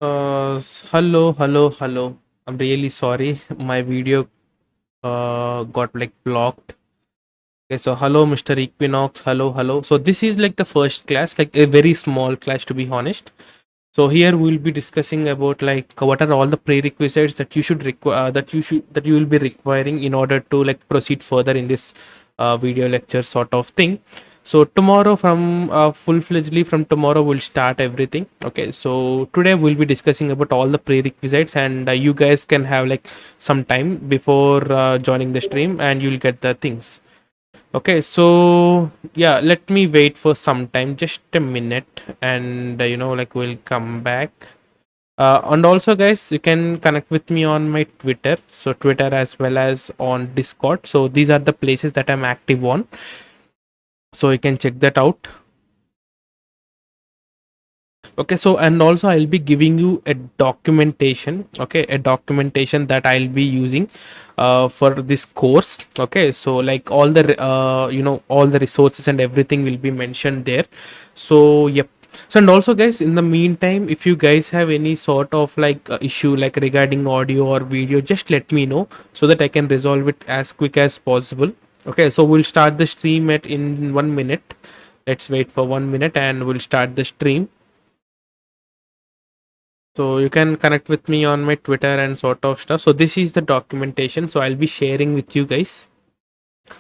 Hello. I'm really sorry. My video got like blocked. Okay, so hello, Mr. Equinox. Hello. So this is like the first class, like a very small class to be honest. So here we'll be discussing about like what are all the prerequisites that you should require that you will be requiring in order to like proceed further in this video lecture sort of thing. So tomorrow from full-fledgedly from tomorrow we'll start everything. Okay, so today we'll be discussing about all the prerequisites, and you guys can have like some time before joining the stream and you'll get the things. Okay, so yeah, let me wait for some time, just a minute, and like we'll come back. And also, guys, you can connect with me on my Twitter, so Twitter as well as on Discord. So these are the places that I'm active on, so you can check that out. Okay, so and also I'll be giving you a documentation. Okay, a documentation that I'll be using for this course. Okay, so like all the all the resources and everything will be mentioned there. So yep. So and also, guys, in the meantime, if you guys have any sort of like issue like regarding audio or video, just let me know so that I can resolve it as quick as possible. Okay, so we'll start the stream at in 1 minute. Let's wait for 1 minute and we'll start the stream. So you can connect with me on my Twitter and sort of stuff. So this is the documentation, so I'll be sharing with you guys.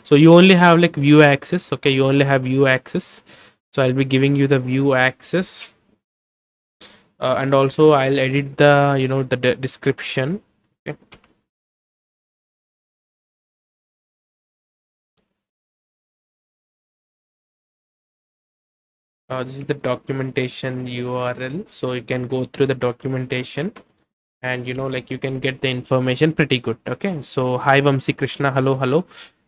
So you only have like view access. Okay, you only have view access, so I'll be giving you the view access, and also I'll edit the the description. Okay. This is the documentation URL, so you can go through the documentation, and like you can get the information pretty good. Okay, so hi Vamsi Krishna, hello.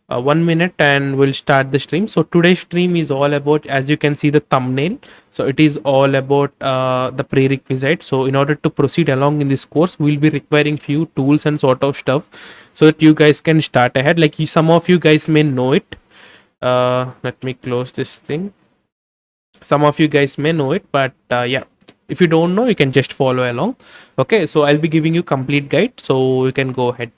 1 minute and we'll start the stream. So today's stream is all about, as you can see the thumbnail, so it is all about the prerequisite. So in order to proceed along in this course, we'll be requiring few tools and sort of stuff so that you guys can start ahead. Like some of you guys may know it. Let me close this thing. Some of you guys may know it, but yeah, if you don't know, you can just follow along. Okay, so I'll be giving you complete guide, so you can go ahead.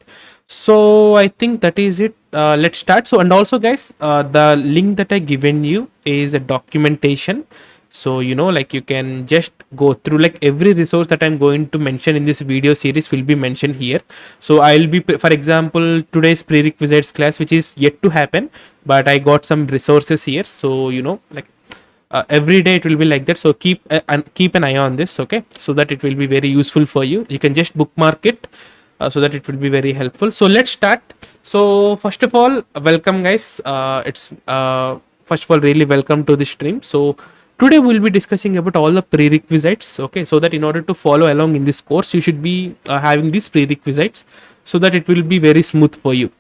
So I think that is it. Let's start. So and also, guys, the link that I given you is a documentation. So like you can just go through like every resource that I'm going to mention in this video series will be mentioned here. So I'll be, for example, today's prerequisites class, which is yet to happen, but I got some resources here. So like every day it will be like that, so keep an eye on this. Okay, so that it will be very useful for you. You can just bookmark it, so that it will be very helpful. So let's start. So first of all, welcome guys. It's first of all, really welcome to this stream. So today we'll be discussing about all the prerequisites. Okay, so that in order to follow along in this course, you should be having these prerequisites so that it will be very smooth for you.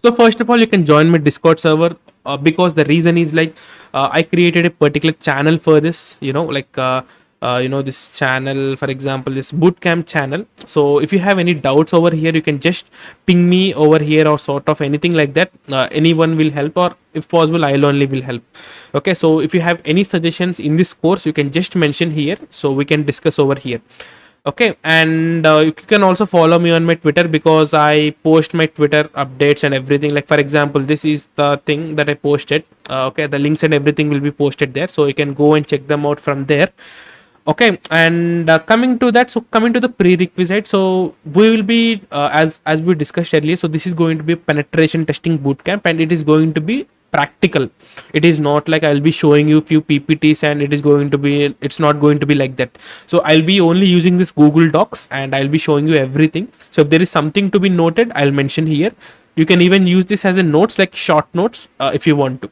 So first of all, you can join my Discord server, because the reason is like I created a particular channel for this. This channel, for example, this Bootcamp channel. So if you have any doubts over here, you can just ping me over here or sort of anything like that. Anyone will help, or if possible, I'll only will help. Okay, so if you have any suggestions in this course, you can just mention here, so we can discuss over here. Okay, and you can also follow me on my Twitter, because I post my Twitter updates and everything. Like for example, this is the thing that I posted. Okay, the links and everything will be posted there, so you can go and check them out from there. Okay, and coming to that, so coming to the prerequisite, so we will be as we discussed earlier, so this is going to be penetration testing bootcamp, and it is going to be practical. It is not like I'll be showing you few PPTs and it's not going to be like that. So I'll be only using this Google Docs, and I'll be showing you everything. So if there is something to be noted, I'll mention here. You can even use this as a notes, like short notes, if you want to.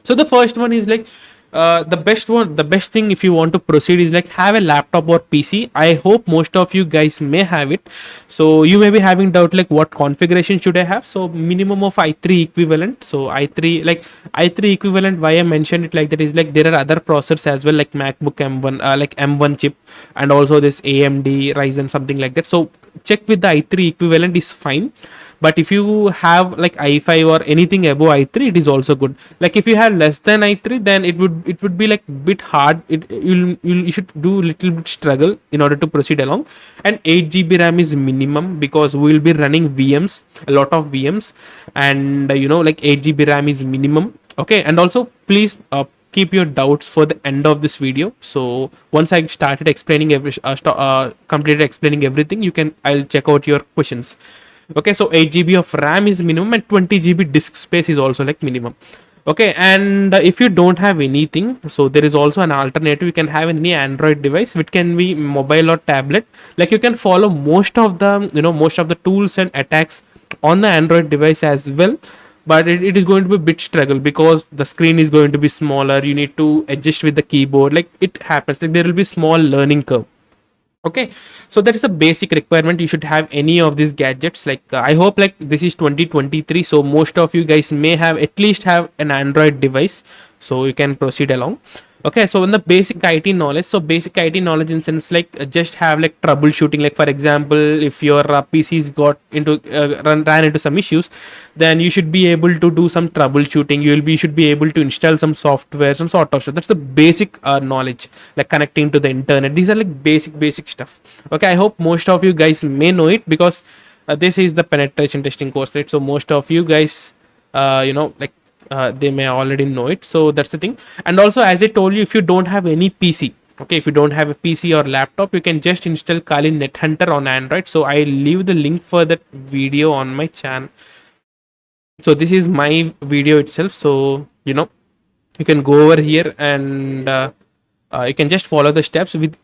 So the first one is like, the best thing if you want to proceed is like have a laptop or PC. I hope most of you guys may have it. So you may be having doubt like what configuration should I have. So minimum of i3 equivalent. So i3 equivalent, why I mentioned it like that is like there are other processors as well, like MacBook M1, like M1 chip, and also this AMD Ryzen, something like that. So check with the i3 equivalent is fine. But if you have like i5 or anything above i3, it is also good. Like if you have less than i3, then it would be like bit hard. You should do little bit struggle in order to proceed along. And 8 GB RAM is minimum, because we will be running VMs, a lot of VMs. And like 8 GB RAM is minimum. Okay. And also please keep your doubts for the end of this video. So once I started explaining completed explaining everything, I'll check out your questions. Okay, so 8 GB of RAM is minimum, and 20 GB disk space is also like minimum. Okay, and if you don't have anything, so there is also an alternative. You can have any Android device, which can be mobile or tablet. Like you can follow most of the tools and attacks on the Android device as well. But it is going to be a bit struggle, because the screen is going to be smaller. You need to adjust with the keyboard. Like it happens, like there will be small learning curve. Okay, so that is a basic requirement. You should have any of these gadgets. Like I hope like this is 2023, so most of you guys may have at least have an Android device, so you can proceed along. Okay, so in the basic IT knowledge, so basic IT knowledge in sense like just have like troubleshooting. Like for example, if your PC's got into ran into some issues, then you should be able to do some troubleshooting. You should be able to install some software, some sort of stuff. That's the basic knowledge, like connecting to the internet. These are like basic stuff. Okay, I hope most of you guys may know it, because this is the penetration testing course, right? So most of you guys they may already know it. So that's the thing. And also, as I told you, if you don't have any PC, okay, if you don't have a PC or laptop, you can just install Kali Net Hunter on Android. So I leave the link for that video on my channel. So this is my video itself. So you can go over here, and you can just follow the steps. With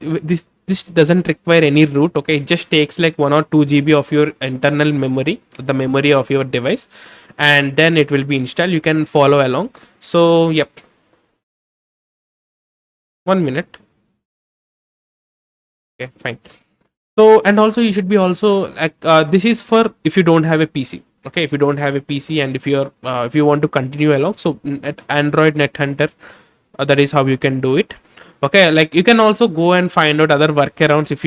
this doesn't require any root. Okay, it just takes like 1 or 2 GB of your internal memory, the memory of your device, and then it will be installed. You can follow along. So yep, 1 minute. Okay, fine. So, and also you should be also like this is for if you don't have a PC. Okay, if you don't have a PC, and if you want to continue along, so at Android Net Hunter, that is how you can do it. Okay, like you can also go and find out other workarounds if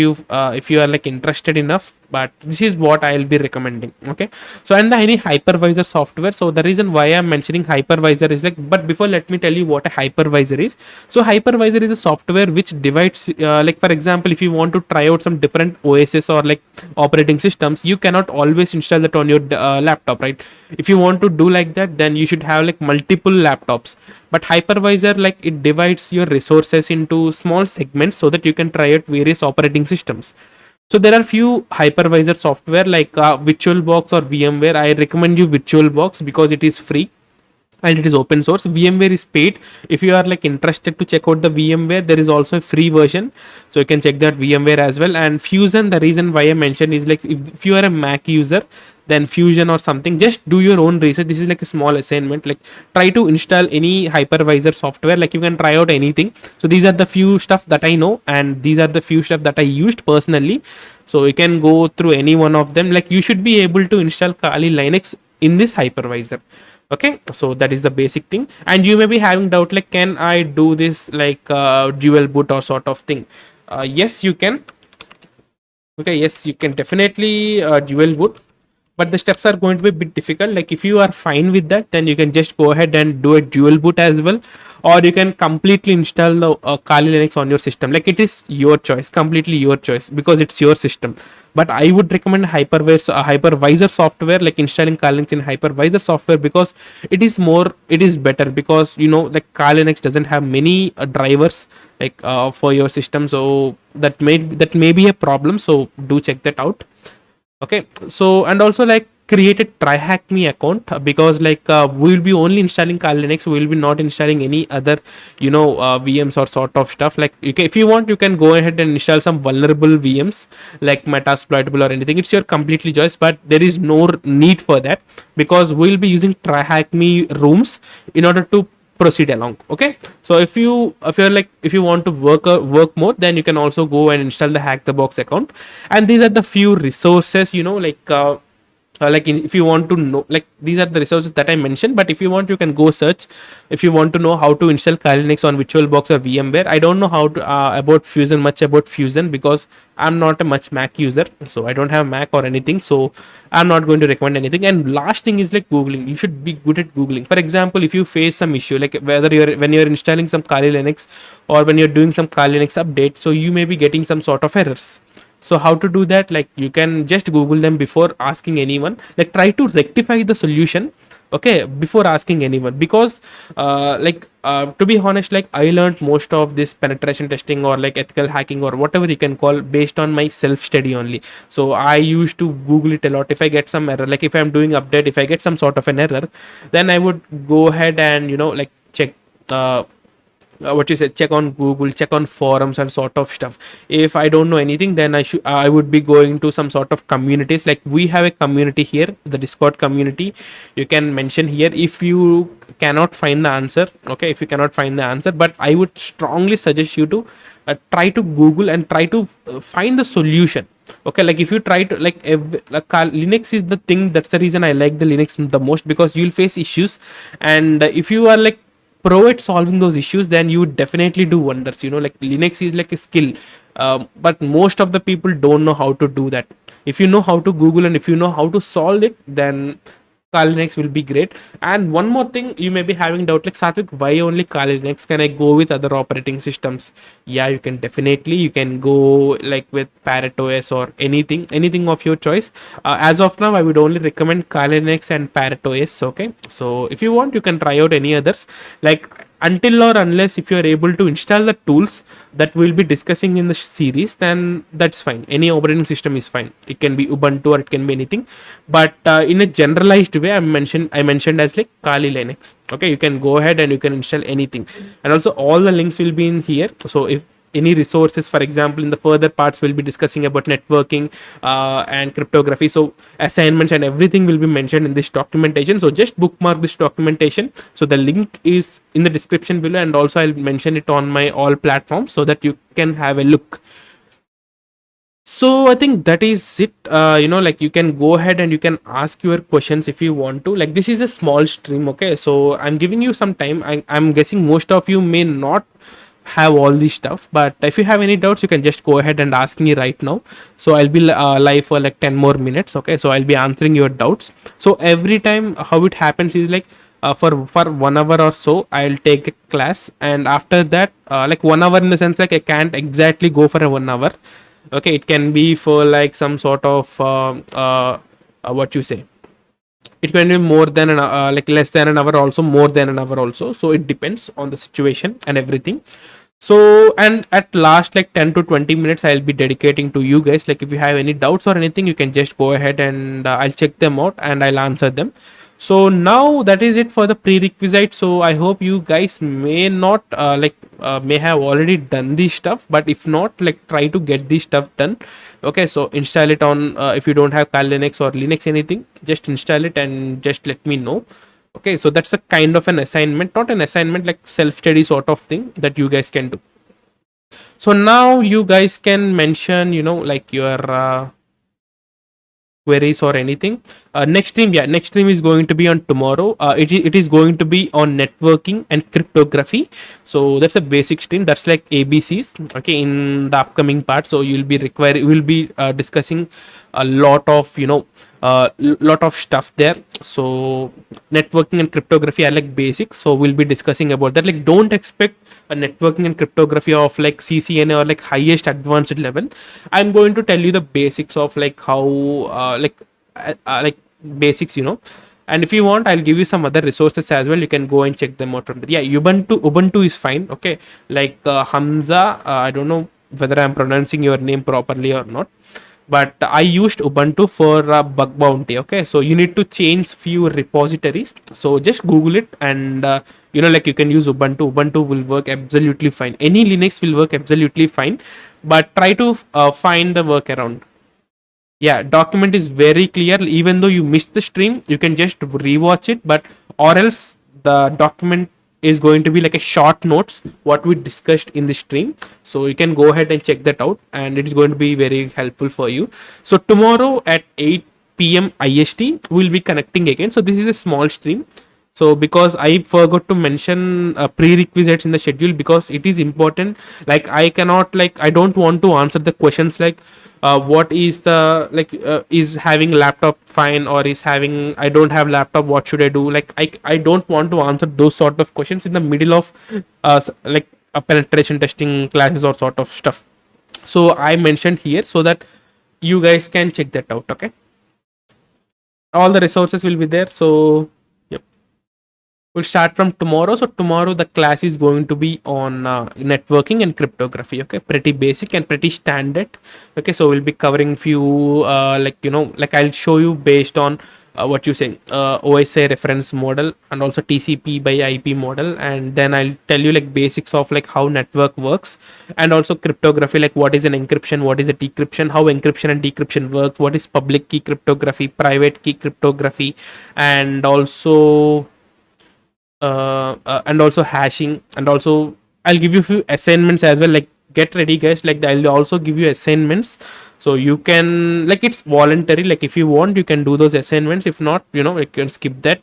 you are like interested enough, but this is what I'll be recommending. Okay, so and any hypervisor software. So the reason why I'm mentioning hypervisor is like, but before, let me tell you what a hypervisor is. So hypervisor is a software which divides like for example, if you want to try out some different OSs or like operating systems, you cannot always install that on your laptop, right? If you want to do like that, then you should have like multiple laptops. But hypervisor, like it divides your resources into small segments so that you can try out various operating systems. So there are few hypervisor software like VirtualBox or VMware. I recommend you VirtualBox because it is free and it is open source. VMware is paid. If you are like interested to check out the VMware, there is also a free version, so you can check that VMware as well. And Fusion, the reason why I mentioned is like if you are a Mac user, then Fusion or something, just do your own research. This is like a small assignment. Like try to install any hypervisor software. Like you can try out anything. So these are the few stuff that I know, and these are the few stuff that I used personally. So you can go through any one of them. Like you should be able to install Kali Linux in this hypervisor. Okay, so that is the basic thing. And you may be having doubt like, can I do this like dual boot or sort of thing? Yes, you can. Okay, yes, you can definitely dual boot, but the steps are going to be a bit difficult. Like if you are fine with that, then you can just go ahead and do a dual boot as well, or you can completely install the Kali Linux on your system. Like it is your choice, completely your choice, because it's your system. But I would recommend hypervisor software, like installing Kali Linux in hypervisor software, because it is better, because like Kali Linux doesn't have many drivers like for your system, so that may be a problem. So do check that out. Okay, so and also like create a try hack me account, because like we will be only installing Kali Linux. We will be not installing any other VMs or sort of stuff. Like if you want, you can go ahead and install some vulnerable VMs like Metasploitable or anything. It's your completely choice, but there is no need for that, because we'll be using try hack me rooms in order to proceed along. Okay, so if you want to work more, then you can also go and install the hack the box account. And these are the few resources, like if you want to know, like, these are the resources that I mentioned, but if you want, you can go search. If you want to know how to install Kali Linux on VirtualBox or VMware, I don't know how to about Fusion, much about Fusion, because I'm not a much Mac user, so I don't have Mac or anything, so I'm not going to recommend anything. And last thing is like Googling. You should be good at Googling. For example, if you face some issue, like whether you're when you're installing some Kali Linux or when you're doing some Kali Linux update, so you may be getting some sort of errors. So how to do that? Like, you can just Google them before asking anyone. Like, try to rectify the solution, okay, before asking anyone. Because to be honest, like, I learned most of this penetration testing or like ethical hacking or whatever you can call based on my self study only. So I used to Google it a lot. If I get some error, like if I'm doing update, if I get some sort of an error, then I would go ahead and like check what you said, check on Google, check on forums and sort of stuff. If I don't know anything, then I would be going to some sort of communities. Like, we have a community here, the Discord community. You can mention here if you cannot find the answer. Okay, if you cannot find the answer, but I would strongly suggest you to try to Google and try to find the solution. Okay, like if you try to Linux is the thing. That's the reason I like the Linux the most, because you'll face issues, and if you are like pro at solving those issues, then you would definitely do wonders. Like, Linux is like a skill, but most of the people don't know how to do that. If you know how to Google and if you know how to solve it, then Kali Linux will be great. And one more thing, you may be having doubt, like, Satvik, why only Kali Linux? Can I go with other operating systems? Yeah, you can definitely. You can go like with Parrot OS or anything of your choice. As of now, I would only recommend Kali Linux and Parrot OS. Okay, so if you want, you can try out any others. Like, until or unless if you are able to install the tools that we'll be discussing in the series, then that's fine. Any operating system is fine. It can be Ubuntu or it can be anything, but in a generalized way, I mentioned as like Kali Linux. Okay, you can go ahead and you can install anything, and also all the links will be in here. So if any resources, for example, in the further parts we'll be discussing about networking and cryptography, so assignments and everything will be mentioned in this documentation. So just bookmark this documentation. So the link is in the description below, and also I'll mention it on my all platforms so that you can have a look. So I think that is it. Like, you can go ahead and you can ask your questions if you want to. Like, this is a small stream, okay, so I'm giving you some time. I'm guessing most of you may not have all this stuff, but if you have any doubts, you can just go ahead and ask me right now. So I'll be live for like 10 more minutes. Okay, so I'll be answering your doubts. So every time, how it happens is like, for 1 hour or so, I'll take a class, and after that, like 1 hour in the sense, like, I can't exactly go for a 1 hour. Okay, it can be for like some sort of what you say, it can be more than like less than an hour, also more than an hour also. So it depends on the situation and everything. So, and at last, like 10 to 20 minutes, I'll be dedicating to you guys. Like, if you have any doubts or anything, you can just go ahead and I'll check them out and I'll answer them. So now that is it for the prerequisite. So I hope you guys may not may have already done this stuff, but if not, like, try to get this stuff done. Okay, so install it on if you don't have Kali Linux or Linux anything, just install it and just let me know. Okay, so that's a kind of an assignment, not an assignment, like self-study sort of thing that you guys can do. So now you guys can mention, like, your queries or anything. Next stream is going to be on tomorrow. It is going to be on networking and cryptography. So that's a basic stream. That's like ABCs. Okay, in the upcoming part, so we'll be discussing a lot of lot of stuff there. So networking and cryptography are like basics, so we'll be discussing about that. Like, don't expect a networking and cryptography of like CCNA or like highest advanced level. I'm going to tell you the basics of like how like basics, and if you want, I'll give you some other resources as well. You can go and check them out from there. Yeah, Ubuntu is fine. Okay, like Hamza, I don't know whether I'm pronouncing your name properly or not, but I used Ubuntu for bug bounty. Okay, so you need to change few repositories, so just Google it, and like, you can use Ubuntu will work absolutely fine. Any Linux will work absolutely fine, but try to find the workaround. Yeah, document is very clear. Even though you missed the stream, you can just rewatch it, but or else the document is going to be like a short notes what we discussed in the stream. So you can go ahead and check that out, and it is going to be very helpful for you. So tomorrow at 8 p.m. IST, we'll be connecting again. So this is a small stream. So because I forgot to mention prerequisites in the schedule, because it is important. Like I cannot, like I don't want to answer the questions like what is the, like is having laptop fine, or is having, I don't have laptop, what should I do? Like I don't want to answer those sort of questions in the middle of like a penetration testing classes or sort of stuff. So I mentioned here so that you guys can check that out. Okay, all the resources will be there. So yep, we'll start from tomorrow. So tomorrow the class is going to be on networking and cryptography. Okay, pretty basic and pretty standard. Okay, so we'll be covering few like like I'll show you based on what you say, OSI reference model and also TCP by IP model, and then I'll tell you like basics of like how network works, and also cryptography, like what is an encryption, what is a decryption, how encryption and decryption works, what is public key cryptography, private key cryptography, and also and also hashing, and also I'll give you a few assignments as well. Like get ready guys, like I'll also give you assignments, so you can, like it's voluntary, like if you want you can do those assignments, if not you can skip that.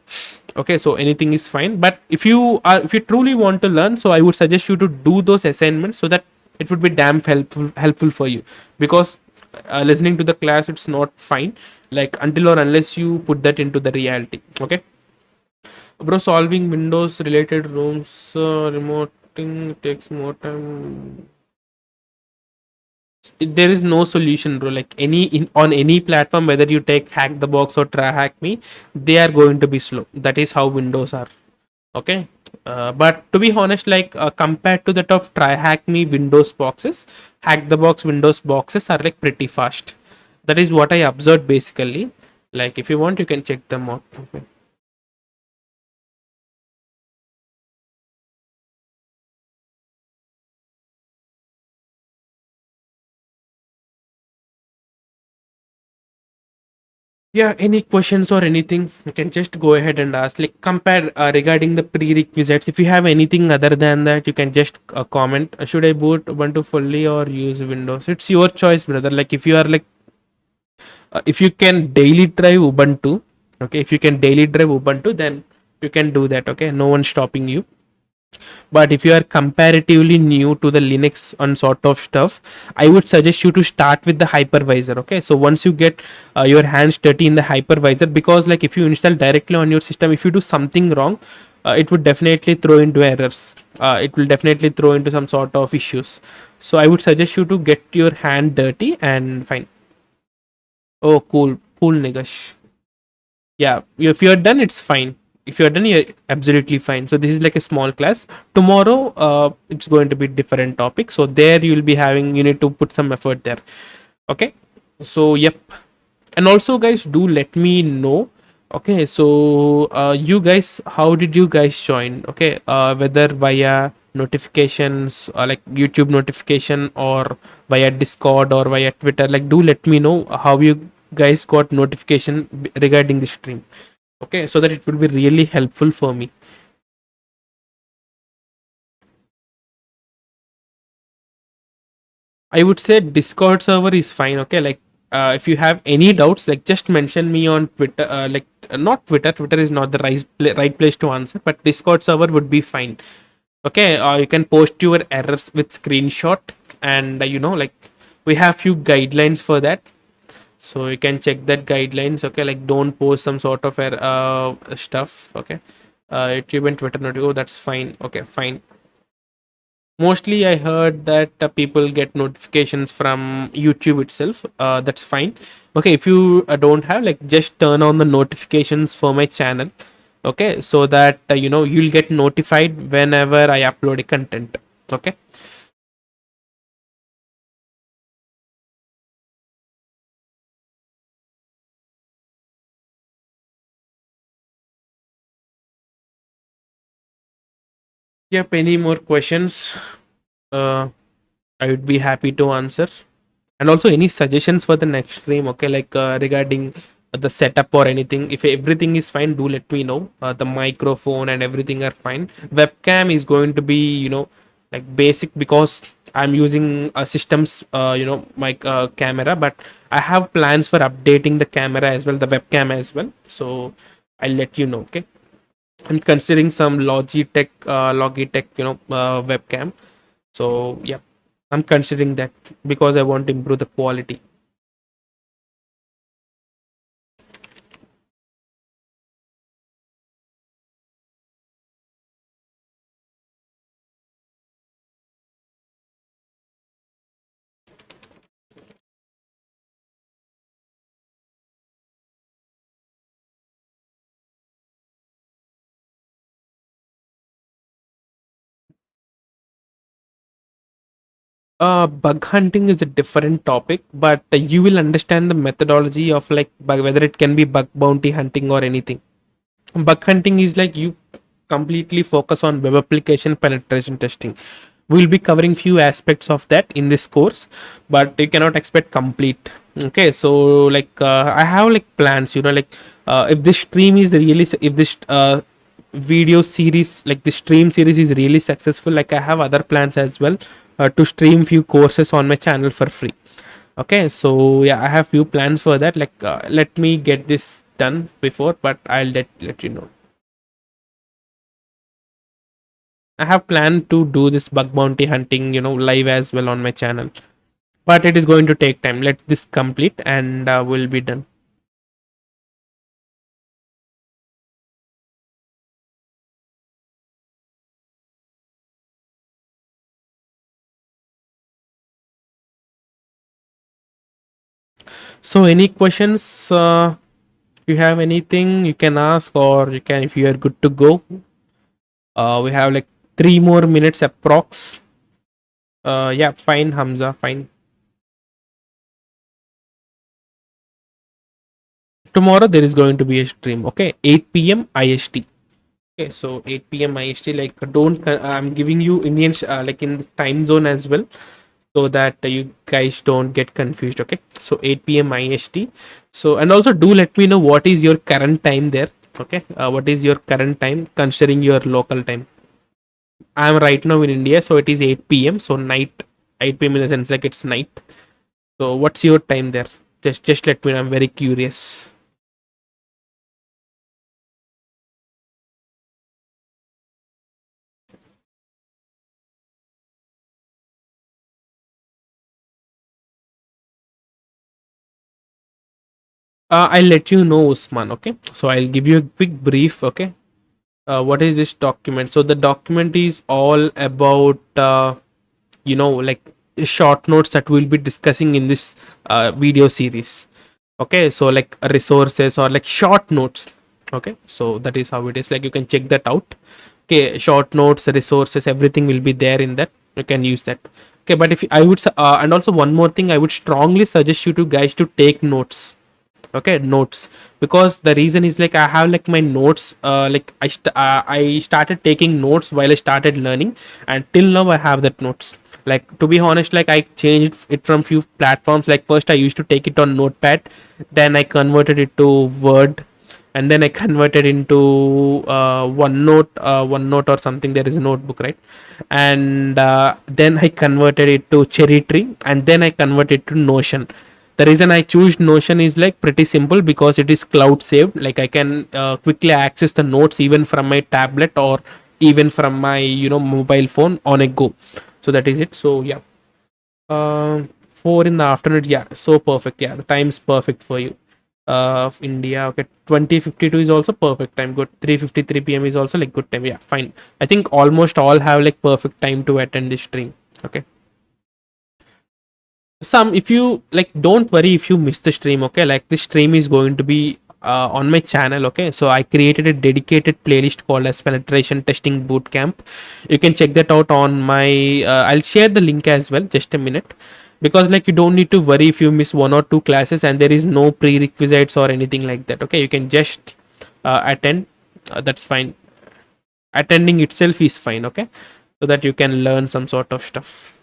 Okay, so anything is fine, but if you truly want to learn, so I would suggest you to do those assignments, so that it would be damn helpful for you, because listening to the class it's not fine, like until or unless you put that into the reality. Okay bro, solving Windows related rooms remoting takes more time. There is no solution, bro. Like on any platform, whether you take hack the box or try hack me, they are going to be slow. That is how Windows are. Okay, but to be honest, like compared to that of try hack me Windows boxes, hack the box Windows boxes are like pretty fast. That is what I observed basically. Like if you want, you can check them out. Okay. Yeah, any questions or anything, you can just go ahead and ask. Like compare regarding the prerequisites. If you have anything other than that, you can just comment. Should I boot Ubuntu fully or use Windows? It's your choice, brother. Like if you are like, if you can daily drive Ubuntu, okay. If you can daily drive Ubuntu, then you can do that. Okay, no one stopping you. But if you are comparatively new to the Linux and sort of stuff, I would suggest you to start with the hypervisor. Okay, so once you get your hands dirty in the hypervisor, because like if you install directly on your system, if you do something wrong, it would definitely throw into errors. It will definitely throw into some sort of issues. So I would suggest you to get your hand dirty and fine. Oh, cool, Nigash. Yeah, if you're done, it's fine. If you're done, you're absolutely fine. So this is like a small class. Tomorrow it's going to be different topic, so there you'll be having, you need to put some effort there. Okay, so yep. And also guys, do let me know. Okay, so you guys, how did you guys join? Okay, whether via notifications, like YouTube notification, or via Discord or via Twitter, like do let me know how you guys got notification regarding the stream. Okay, so that it will be really helpful for me. I would say Discord server is fine. Okay, like if you have any doubts, like just mention me on Twitter. Like not Twitter. Twitter is not the right place to answer, but Discord server would be fine. Okay, you can post your errors with screenshot, and like we have few guidelines for that, so you can check that guidelines. Okay, like don't post some sort of stuff. Okay, YouTube and Twitter not. Oh, that's fine. Okay, fine. Mostly I heard that people get notifications from YouTube itself. That's fine. Okay, if you don't have, like just turn on the notifications for my channel. Okay, so that you'll get notified whenever I upload a content. Okay. Yep, any more questions? uh I would be happy to answer. And also any suggestions for the next stream, okay, like regarding the setup or anything. If everything is fine, do let me know. The microphone and everything are fine. Webcam is going to be like basic, because I'm using a systems, my camera, but I have plans for updating the camera as well, the webcam as well. So I'll let you know. Okay, I'm considering some Logitech, webcam. So yeah, I'm considering that because I want to improve the quality. Bug hunting is a different topic, but you will understand the methodology of like whether it can be bug bounty hunting or anything. Bug hunting is like you completely focus on web application penetration testing. We'll be covering few aspects of that in this course, but you cannot expect complete. Okay, so like I have like plans, if this stream is really if this video series, like the stream series is really successful, like I have other plans as well, to stream few courses on my channel for free. Okay, so yeah, I have few plans for that. Like let me get this done before, but I'll let you know. I have planned to do this bug bounty hunting, live as well on my channel, but it is going to take time. Let this complete and we'll be done. So any questions, if you have anything you can ask, or you can, if you are good to go. We have like 3 more minutes approx. Yeah, fine, Hamza, fine. Tomorrow there is going to be a stream. Okay, 8 p.m. IST. Okay, so 8 p.m. IST. Like don't I'm giving you Indian like in the time zone as well, so that you guys don't get confused. Okay, so 8 p.m. IST. So and also do let me know what is your current time there. Okay, what is your current time considering your local time? I'm right now in India, so it is 8 p.m. So night, 8 p.m. in the sense like it's night. So what's your time there? Just let me know. I'm very curious. I'll let you know, Usman. Okay, so I'll give you a quick brief. Okay, what is this document? So the document is all about like short notes that we'll be discussing in this video series. Okay, so like resources or like short notes. Okay, so that is how it is. Like you can check that out. Okay, short notes, resources, everything will be there in that. You can use that. Okay, but if I would and also one more thing, I would strongly suggest you to guys to take notes. Okay, notes, because the reason is like I have like my notes, like I started taking notes while I started learning, and till now I have that notes. Like to be honest, like I changed it from few platforms. Like first I used to take it on notepad, then I converted it to word, and then I converted into OneNote or something. There is a notebook, right? And then I converted it to Cherry Tree, and then I converted to Notion. The reason I choose Notion is like pretty simple, because it is cloud saved. Like I can quickly access the notes even from my tablet, or even from my mobile phone on a go. So that is it. So yeah, 4 in the afternoon. Yeah, so perfect. Yeah, the time is perfect for you. Of India. Okay, 20:52 is also perfect time. Good. 3:53 p.m. is also like good time. Yeah, fine. I think almost all have like perfect time to attend this stream. Okay. Some, if you like, don't worry if you miss the stream. Okay, like this stream is going to be on my channel. Okay, so I created a dedicated playlist called as penetration testing bootcamp. You can check that out on my I'll share the link as well, just a minute, because like you don't need to worry if you miss 1 or 2 classes, and there is no prerequisites or anything like that. Okay, you can just attend. That's fine. Attending itself is fine. Okay, so that you can learn some sort of stuff.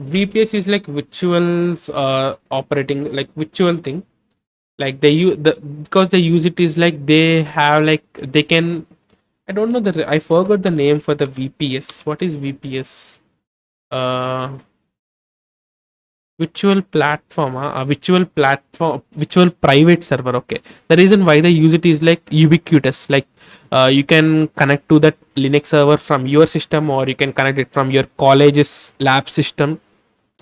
VPS is like virtuals operating, like virtual thing. Like they use the, because they use it is like they have like they can I don't know I forgot the name for the VPS. What is VPS? Uh, virtual platform, a virtual platform, virtual private server. Okay, the reason why they use it is like ubiquitous. Like you can connect to that Linux server from your system, or you can connect it from your college's lab system.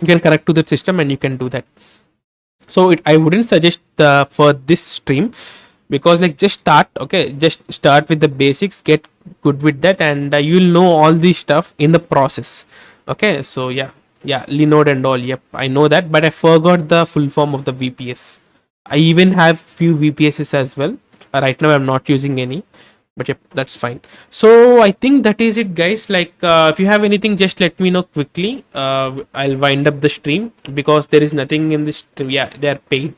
You can connect to that system and you can do that. So I wouldn't suggest for this stream, because like just start. Okay, just start with the basics, get good with that, and you'll know all this stuff in the process. Okay, so yeah, Linode and all, yep, I know that, but I forgot the full form of the VPS. I even have few VPSs as well. Right now I'm not using any, but yep, that's fine. So I think that is it, guys. Like if you have anything, just let me know quickly. I'll wind up the stream, because there is nothing in this stream. Yeah, they are paid.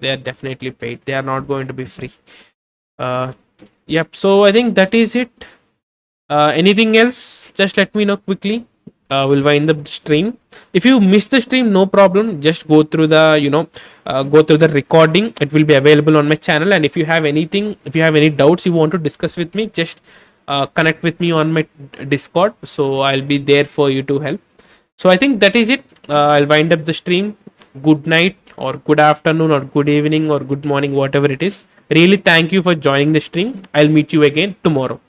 They are definitely paid. They are not going to be free. uh yep, so I think that is it. Anything else, just let me know quickly. We'll wind the stream. If you miss the stream, no problem, just go through the go through the recording. It will be available on my channel, and if you have anything, if you have any doubts you want to discuss with me, just connect with me on my Discord, so I'll be there for you to help. So I think that is it. I'll wind up the stream. Good night, or good afternoon, or good evening, or good morning, whatever it is. Really thank you for joining the stream. I'll meet you again tomorrow.